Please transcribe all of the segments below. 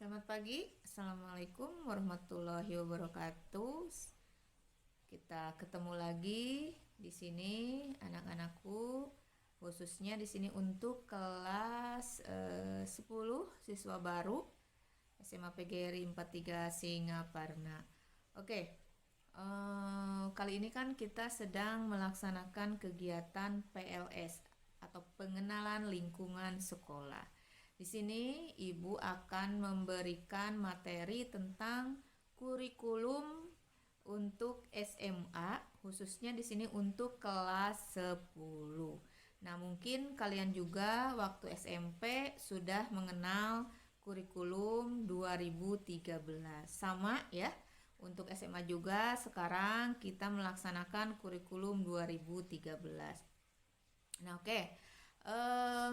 Selamat pagi, Assalamualaikum warahmatullahi wabarakatuh. Kita ketemu lagi di sini, anak-anakku, khususnya di sini untuk kelas 10 siswa baru SMA PGRI 43 Singaparna. Oke, kali ini kan kita sedang melaksanakan kegiatan PLS atau pengenalan lingkungan sekolah. Di sini Ibu akan memberikan materi tentang kurikulum untuk SMA, khususnya di sini untuk kelas 10. Nah, mungkin kalian juga waktu SMP sudah mengenal kurikulum 2013. Sama ya. Untuk SMA juga sekarang kita melaksanakan kurikulum 2013. Nah, oke.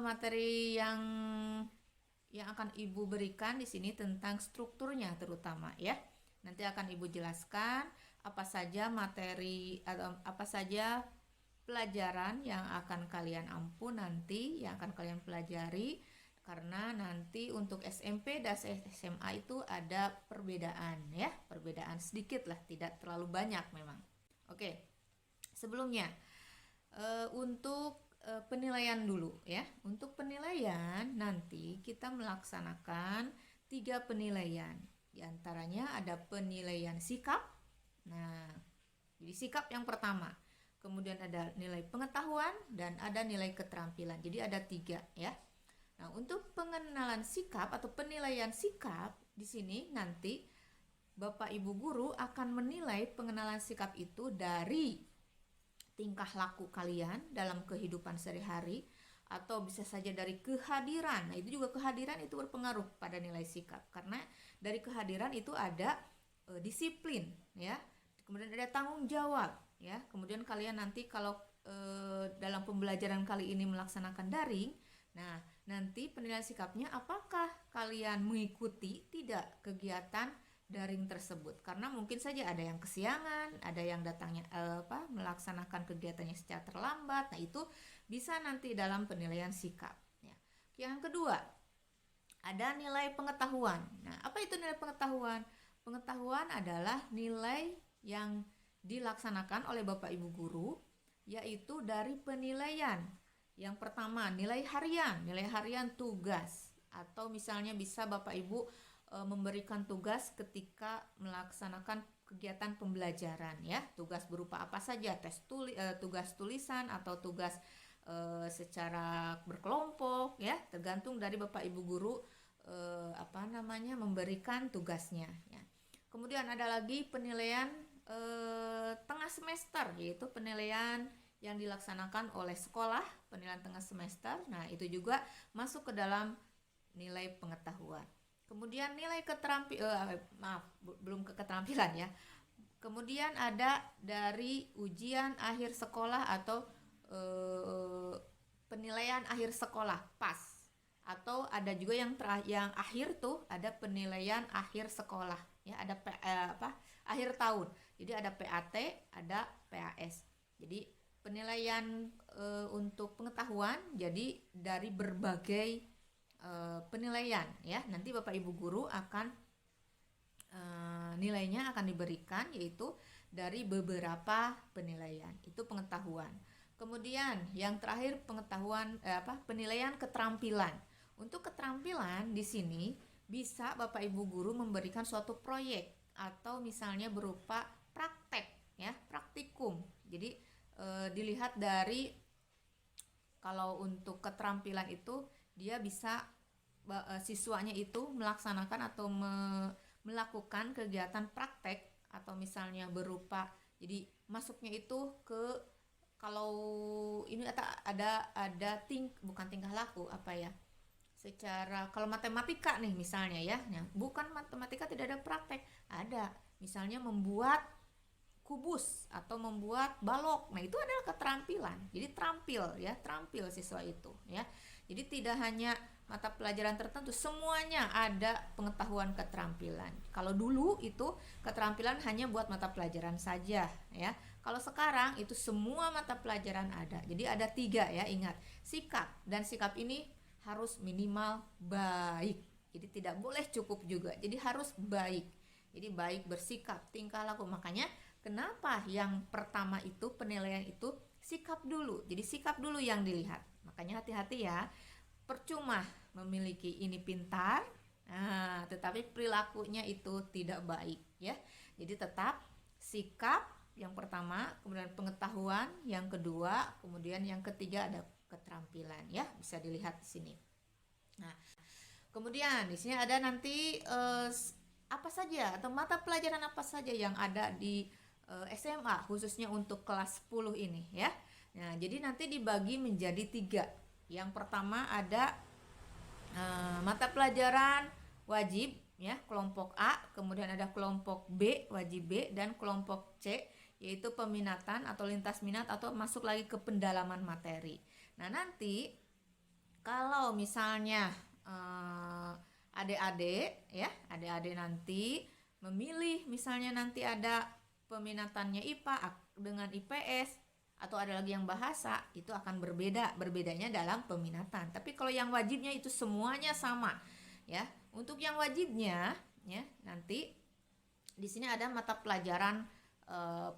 Materi yang akan Ibu berikan di sini tentang strukturnya terutama ya. Nanti akan Ibu jelaskan apa saja materi atau apa saja pelajaran yang akan kalian ampu nanti, yang akan kalian pelajari, karena nanti untuk SMP dan SMA itu ada perbedaan ya, perbedaan sedikit lah, tidak terlalu banyak memang. Oke, sebelumnya untuk penilaian dulu ya. Untuk penilaian nanti kita melaksanakan 3 penilaian. Di antaranya ada penilaian sikap. Nah, jadi sikap yang pertama. Kemudian ada nilai pengetahuan dan ada nilai keterampilan. Jadi ada 3 ya. Nah, untuk pengenalan sikap atau penilaian sikap di sini nanti Bapak Ibu guru akan menilai pengenalan sikap itu dari tingkah laku kalian dalam kehidupan sehari-hari, atau bisa saja dari kehadiran. Nah, itu juga kehadiran itu berpengaruh pada nilai sikap, karena dari kehadiran itu ada disiplin ya, kemudian ada tanggung jawab ya. Kemudian kalian nanti kalau dalam pembelajaran kali ini melaksanakan daring, nah nanti penilaian sikapnya apakah kalian mengikuti tidak kegiatan daring tersebut, karena mungkin saja ada yang kesiangan, ada yang datangnya melaksanakan kegiatannya secara terlambat. Nah, itu bisa nanti dalam penilaian sikap ya. Yang kedua, ada nilai pengetahuan. Nah, apa itu nilai pengetahuan? Pengetahuan adalah nilai yang dilaksanakan oleh Bapak Ibu guru, yaitu dari penilaian. Yang pertama, nilai harian tugas, atau misalnya bisa Bapak Ibu memberikan tugas ketika melaksanakan kegiatan pembelajaran ya. Tugas berupa apa saja, tugas tulisan atau tugas secara berkelompok ya, tergantung dari Bapak Ibu guru memberikan tugasnya ya. Kemudian ada lagi penilaian tengah semester, yaitu penilaian yang dilaksanakan oleh sekolah, penilaian tengah semester. Nah, itu juga masuk ke dalam nilai pengetahuan. Kemudian nilai belum ke keterampilan ya. Kemudian ada dari ujian akhir sekolah atau penilaian akhir sekolah PAS, atau ada juga yang akhir tuh ada penilaian akhir sekolah ya, ada akhir tahun. Jadi ada PAT, ada PAS. Jadi penilaian untuk pengetahuan jadi dari berbagai penilaian ya. Nanti Bapak Ibu guru akan nilainya akan diberikan, yaitu dari beberapa penilaian. Itu pengetahuan. Kemudian yang terakhir penilaian keterampilan. Untuk keterampilan di sini bisa Bapak Ibu guru memberikan suatu proyek atau misalnya berupa praktek ya, praktikum. Jadi dilihat dari, kalau untuk keterampilan itu dia bisa siswanya itu melaksanakan atau melakukan kegiatan praktek, atau misalnya berupa, jadi masuknya itu ke, kalau ini ada bukan tingkah laku secara, kalau matematika nih misalnya ya, bukan matematika tidak ada praktek, ada misalnya membuat kubus atau membuat balok. Nah, itu adalah keterampilan. Jadi terampil siswa itu ya. Jadi tidak hanya mata pelajaran tertentu, semuanya ada pengetahuan keterampilan. Kalau dulu itu keterampilan hanya buat mata pelajaran saja ya. Kalau sekarang itu semua mata pelajaran ada. Jadi ada 3 ya, ingat. Sikap, dan sikap ini harus minimal baik Jadi tidak boleh cukup juga. Jadi harus baik. Jadi baik bersikap, tingkah laku. Makanya kenapa yang pertama itu penilaian itu sikap dulu. Jadi sikap dulu yang dilihat. Makanya hati-hati ya. Percuma memiliki ini pintar, tetapi perilakunya itu tidak baik ya. Jadi tetap sikap yang pertama, kemudian pengetahuan yang kedua, kemudian yang ketiga ada keterampilan ya, bisa dilihat di sini. Nah, kemudian di sini ada nanti apa saja atau mata pelajaran apa saja yang ada di SMA khususnya untuk kelas 10 ini ya. Nah, jadi nanti dibagi menjadi 3. Yang pertama ada mata pelajaran wajib ya, kelompok A, kemudian ada kelompok B, wajib B, dan kelompok C yaitu peminatan atau lintas minat atau masuk lagi ke pendalaman materi. Nah, nanti kalau misalnya adik-adik ya, adik-adik nanti memilih misalnya nanti ada peminatannya IPA dengan IPS atau ada lagi yang bahasa, itu akan berbedanya dalam peminatan. Tapi kalau yang wajibnya itu semuanya sama ya. Untuk yang wajibnya ya, nanti di sini ada mata pelajaran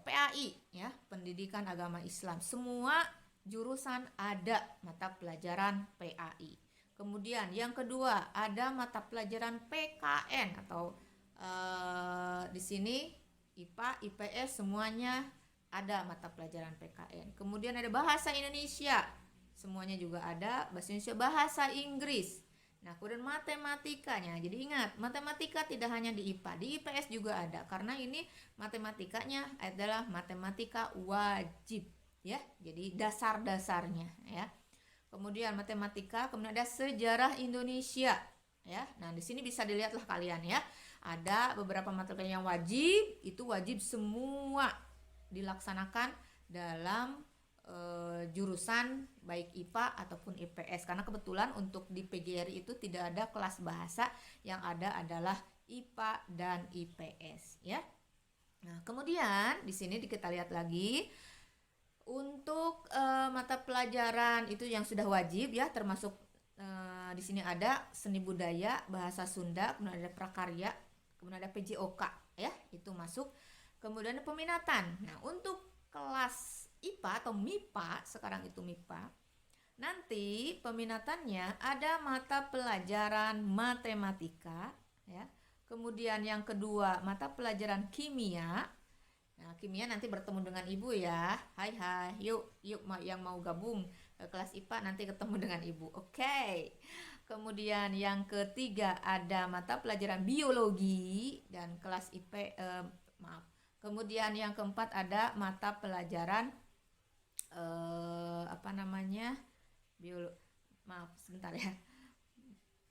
PAI ya, Pendidikan Agama Islam. Semua jurusan ada mata pelajaran PAI. Kemudian yang kedua ada mata pelajaran PKN atau di sini IPA, IPS semuanya ada mata pelajaran PKN. Kemudian ada bahasa Indonesia, semuanya juga ada bahasa Indonesia, bahasa Inggris. Nah, kemudian matematikanya. Jadi ingat, matematika tidak hanya di IPA, di IPS juga ada. Karena ini matematikanya adalah matematika wajib ya. Jadi dasar-dasarnya ya. Kemudian matematika, kemudian ada sejarah Indonesia ya. Nah, di sini bisa dilihatlah kalian ya. Ada beberapa mata pelajaran yang wajib, itu wajib semua dilaksanakan dalam jurusan baik IPA ataupun IPS, karena kebetulan untuk di PGRI itu tidak ada kelas bahasa, yang ada adalah IPA dan IPS ya. Nah, kemudian di sini kita lihat lagi untuk mata pelajaran itu yang sudah wajib ya, termasuk di sini ada seni budaya, bahasa Sunda, kemudian ada prakarya, kemudian ada PJOK ya, itu masuk. Kemudian ada peminatan. Nah, untuk kelas IPA atau MIPA, sekarang itu MIPA, nanti peminatannya ada mata pelajaran matematika ya. Kemudian yang kedua mata pelajaran kimia. Nah, kimia nanti bertemu dengan ibu ya. Hai, yuk yang mau gabung ke kelas IPA nanti ketemu dengan ibu. Oke. Kemudian yang ketiga ada mata pelajaran biologi dan kelas Kemudian yang keempat ada mata pelajaran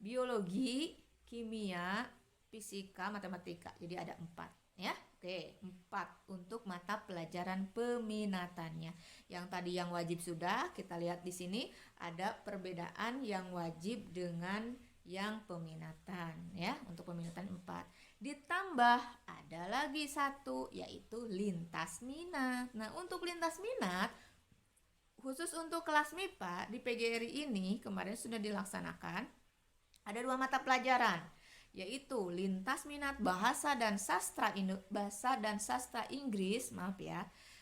biologi, kimia, fisika, matematika. Jadi ada 4 ya. Oke, 4 untuk mata pelajaran peminatannya. Yang tadi yang wajib sudah kita lihat di sini, ada perbedaan yang wajib dengan yang peminatan ya. Untuk peminatan 4. Ditambah ada lagi 1 yaitu lintas minat. Nah, untuk lintas minat khusus untuk kelas MIPA di PGRI ini kemarin sudah dilaksanakan. Ada 2 mata pelajaran yaitu lintas minat bahasa dan sastra Inggris,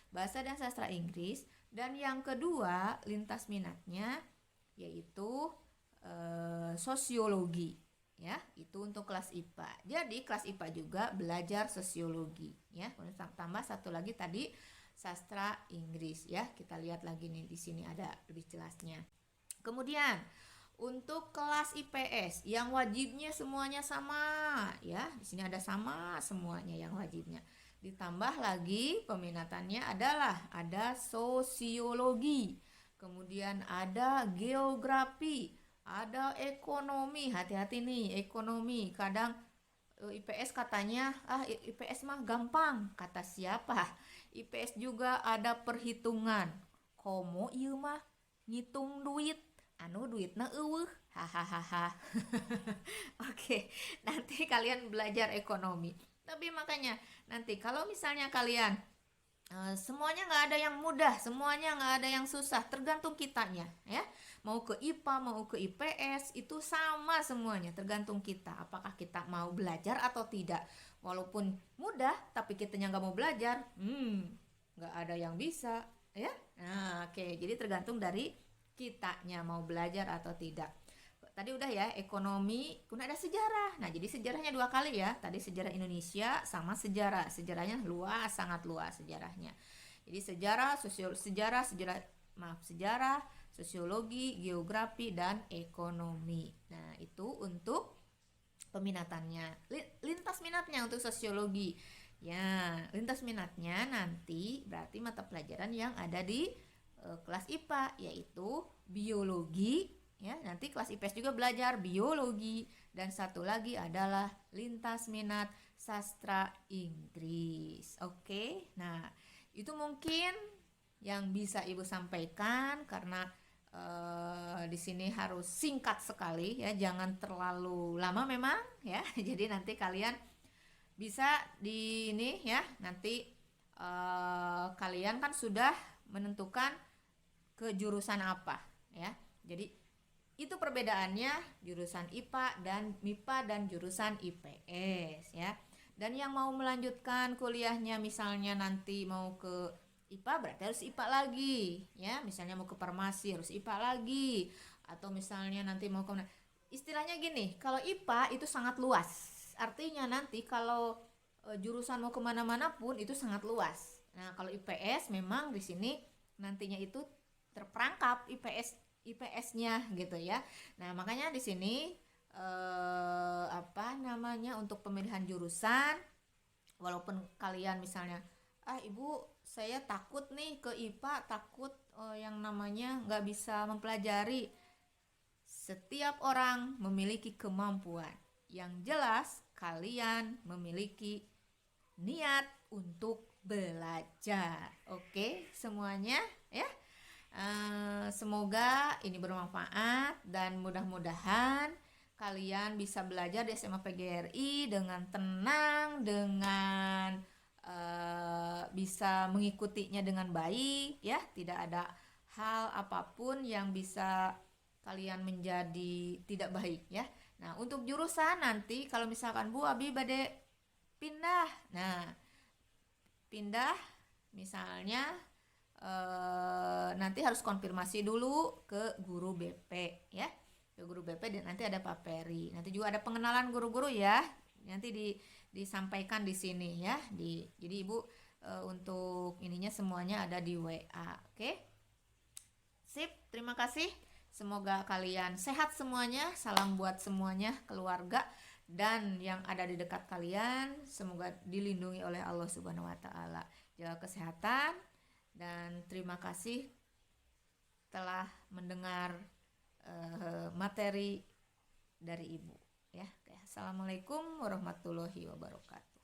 bahasa dan sastra Inggris, dan yang kedua lintas minatnya yaitu sosiologi ya, itu untuk kelas IPA. Jadi kelas IPA juga belajar sosiologi ya. Tambah 1 lagi tadi sastra Inggris ya. Kita lihat lagi nih, di sini ada lebih jelasnya. Kemudian untuk kelas IPS yang wajibnya semuanya sama ya. Di sini ada sama semuanya yang wajibnya. Ditambah lagi peminatannya adalah ada sosiologi, kemudian ada geografi, ada ekonomi. Hati-hati nih, ekonomi kadang IPS katanya IPS mah gampang, kata siapa? IPS juga ada perhitungan. Komo ieu mah ngitung duit, anu duitna eueuh. Hahaha. Oke, nanti kalian belajar ekonomi. Tapi makanya nanti kalau misalnya kalian Semuanya nggak ada yang mudah, semuanya nggak ada yang susah, tergantung kitanya ya. Mau ke IPA, mau ke IPS, itu sama semuanya, tergantung kita. Apakah kita mau belajar atau tidak. Walaupun mudah, tapi kitanya nggak mau belajar, nggak ada yang bisa ya. Nah, oke, jadi tergantung dari kitanya mau belajar atau tidak. Tadi udah ya, ekonomi, kemudian ada sejarah. Nah, jadi sejarahnya 2 kali ya. Tadi sejarah Indonesia sama sejarah. Sejarahnya luas, sangat luas sejarahnya. Jadi sejarah, sosiologi, geografi dan ekonomi. Nah, itu untuk peminatannya. Lintas minatnya untuk sosiologi. Ya, lintas minatnya nanti berarti mata pelajaran yang ada di kelas IPA, yaitu biologi. Ya, nanti kelas IPS juga belajar biologi, dan satu lagi adalah lintas minat sastra Inggris. Oke. Nah, itu mungkin yang bisa Ibu sampaikan, karena di sini harus singkat sekali ya, jangan terlalu lama memang ya. Jadi nanti kalian bisa di ini ya, nanti kalian kan sudah menentukan ke jurusan apa ya. Jadi itu perbedaannya jurusan IPA dan MIPA dan jurusan IPS ya. Dan yang mau melanjutkan kuliahnya misalnya nanti mau ke IPA berarti harus IPA lagi ya. Misalnya mau ke farmasi harus IPA lagi, atau misalnya nanti mau ke, istilahnya gini, kalau IPA itu sangat luas. Artinya nanti kalau jurusan mau kemana-mana pun itu sangat luas. Nah, kalau IPS memang di sini nantinya itu terperangkap IPS-nya gitu ya. Nah, makanya di sini untuk pemilihan jurusan, walaupun kalian misalnya, Ibu saya takut nih ke IPA, takut yang namanya nggak bisa mempelajari. Setiap orang memiliki kemampuan. Yang jelas kalian memiliki niat untuk belajar. Oke, semuanya ya. Semoga ini bermanfaat, dan mudah-mudahan kalian bisa belajar di SMA PGRI dengan tenang, dengan bisa mengikutinya dengan baik ya. Tidak ada hal apapun yang bisa kalian menjadi tidak baik ya. Nah, untuk jurusan nanti kalau misalkan Bu Abi bade pindah, nah pindah misalnya nanti harus konfirmasi dulu ke guru BP ya, ke guru BP, dan nanti ada Pak Peri. Nanti juga ada pengenalan guru-guru ya, nanti disampaikan di sini ya. Jadi Ibu untuk ininya semuanya ada di WA. Oke, sip, terima kasih. Semoga kalian sehat semuanya. Salam buat semuanya, keluarga dan yang ada di dekat kalian. Semoga dilindungi oleh Allah Subhanahu wa taala. Jaga kesehatan, dan terima kasih telah mendengar materi dari Ibu ya. Assalamualaikum warahmatullahi wabarakatuh.